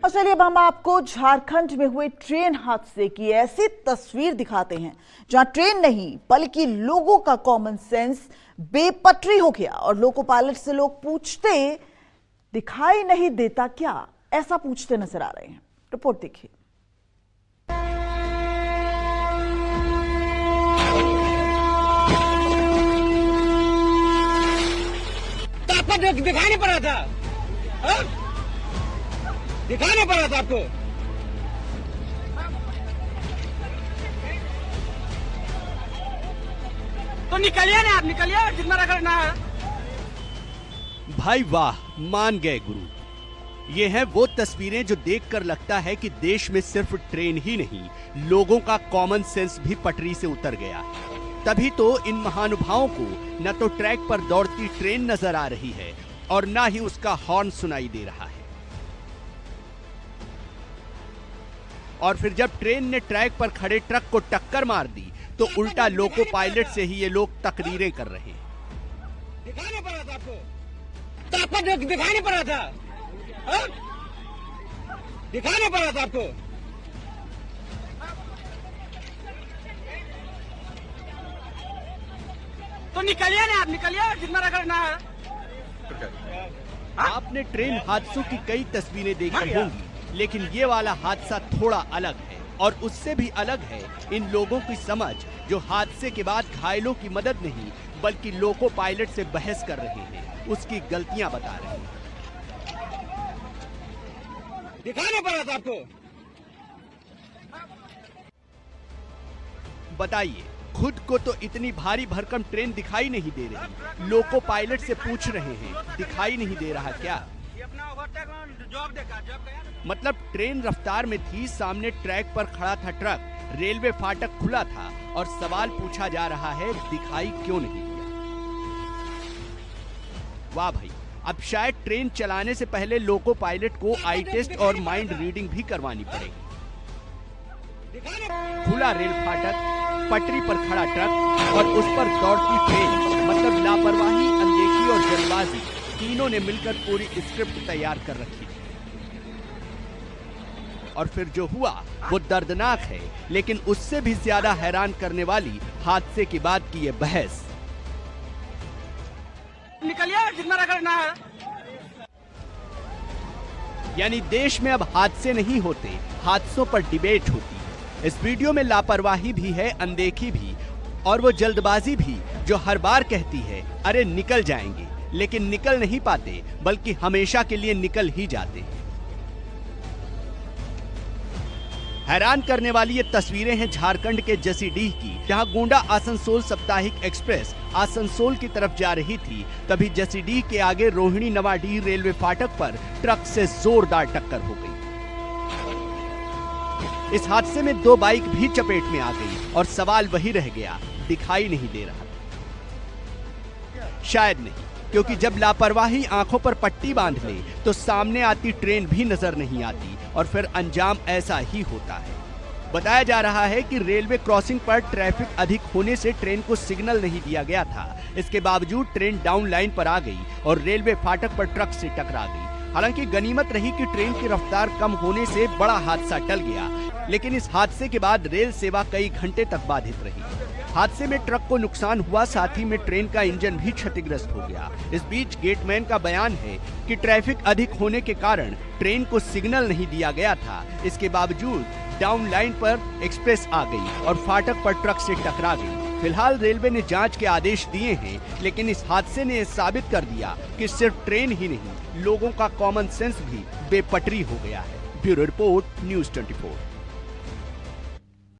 और चलिए अब हम आपको झारखंड में हुए ट्रेन हादसे की ऐसी तस्वीर दिखाते हैं जहां ट्रेन नहीं बल्कि लोगों का कॉमन सेंस बेपटरी हो गया और लोको पायलट से लोग पूछते दिखाई नहीं देता क्या, ऐसा पूछते नजर आ रहे हैं। रिपोर्ट देखिए। दिखाई नहीं पड़ रहा था, दिखाई नहीं पड़ रहा था आपको। तो निकलिए ना, आप निकलिए जितना रखना है। भाई वाह, मान गए गुरु। ये हैं वो तस्वीरें जो देखकर लगता है कि देश में सिर्फ ट्रेन ही नहीं, लोगों का कॉमन सेंस भी पटरी से उतर गया। तभी तो इन महानुभावों को न तो ट्रैक पर दौड़ती ट्रेन नजर आ रही है और न ही उसका हॉर्न सुनाई दे रहा है। और फिर जब ट्रेन ने ट्रैक पर खड़े ट्रक को टक्कर मार दी तो उल्टा लोको पायलट से ही ये लोग तकरीरें कर रहे हैं। दिखाई नहीं पड़ रहा था आपको, तो आपको दिखाई नहीं पड़ रहा था, दिखाई नहीं पड़ रहा था आपको। तो निकलिए ना, आप निकलिए जितना रखना है। आपने ट्रेन हादसों की कई तस्वीरें देखी होंगी, लेकिन ये वाला हादसा थोड़ा अलग है। और उससे भी अलग है इन लोगों की समझ जो हादसे के बाद घायलों की मदद नहीं बल्कि लोको पायलट से बहस कर रहे हैं, उसकी गलतियां बता रहे हैं। दिखाना पड़ा था आपको। बताइए, खुद को तो इतनी भारी भरकम ट्रेन दिखाई नहीं दे रही, लोको पायलट से पूछ रहे हैं दिखाई नहीं दे रहा क्या? मतलब ट्रेन रफ्तार में थी, सामने ट्रैक पर खड़ा था ट्रक, रेलवे फाटक खुला था और सवाल पूछा जा रहा है दिखाई क्यों नहीं दिया? वाह भाई, अब शायद ट्रेन चलाने से पहले लोको पायलट को आई टेस्ट और माइंड रीडिंग भी करवानी पड़ेगी। खुला रेल फाटक, पटरी पर खड़ा ट्रक और उस पर दौड़ती ट्रेन, मतलब लापरवाही, अनदेखी और जल्दबाजी तीनों ने मिलकर पूरी स्क्रिप्ट तैयार कर रखी थी। और फिर जो हुआ वो दर्दनाक है, लेकिन उससे भी ज्यादा हैरान करने वाली हादसे के बाद की ये बहस। निकलिए जितना रखना है। यानी देश में अब हादसे नहीं होते, हादसों पर डिबेट होती। इस वीडियो में लापरवाही भी है, अनदेखी भी और वो जल्दबाजी भी जो हर बार कहती है अरे निकल जाएंगे, लेकिन निकल नहीं पाते बल्कि हमेशा के लिए निकल ही जाते हैं। हैरान करने वाली ये तस्वीरें हैं झारखंड के जसीडीह की, जहां गोंडा आसनसोल साप्ताहिक एक्सप्रेस आसनसोल की तरफ जा रही थी। तभी जसीडीह के आगे रोहिणी नवाडीह रेलवे फाटक पर ट्रक से जोरदार टक्कर हो गई। इस हादसे में 2 बाइक भी चपेट में आ गई और सवाल वही रह गया, दिखाई नहीं दे रहा। शायद नहीं, क्योंकि जब लापरवाही आंखों पर पट्टी बांध ले तो सामने आती ट्रेन भी नजर नहीं आती और फिर अंजाम ऐसा ही होता है। बताया जा रहा है कि रेलवे क्रॉसिंग पर ट्रैफिक अधिक होने से ट्रेन को सिग्नल नहीं दिया गया था। इसके बावजूद ट्रेन डाउन लाइन पर आ गई और रेलवे फाटक पर ट्रक से टकरा गई। हालांकि गनीमत रही कि ट्रेन की रफ्तार कम होने से बड़ा हादसा टल गया, लेकिन इस हादसे के बाद रेल सेवा कई घंटे तक बाधित रही। हादसे में ट्रक को नुकसान हुआ, साथ ही में ट्रेन का इंजन भी क्षतिग्रस्त हो गया। इस बीच गेटमैन का बयान है कि ट्रैफिक अधिक होने के कारण ट्रेन को सिग्नल नहीं दिया गया था। इसके बावजूद डाउन लाइन पर एक्सप्रेस आ गई और फाटक पर ट्रक से टकरा गई। फिलहाल रेलवे ने जांच के आदेश दिए हैं, लेकिन इस हादसे ने यह साबित कर दिया कि सिर्फ ट्रेन ही नहीं, लोगों का कॉमन सेंस भी बेपटरी हो गया है। Bureau report, news 24।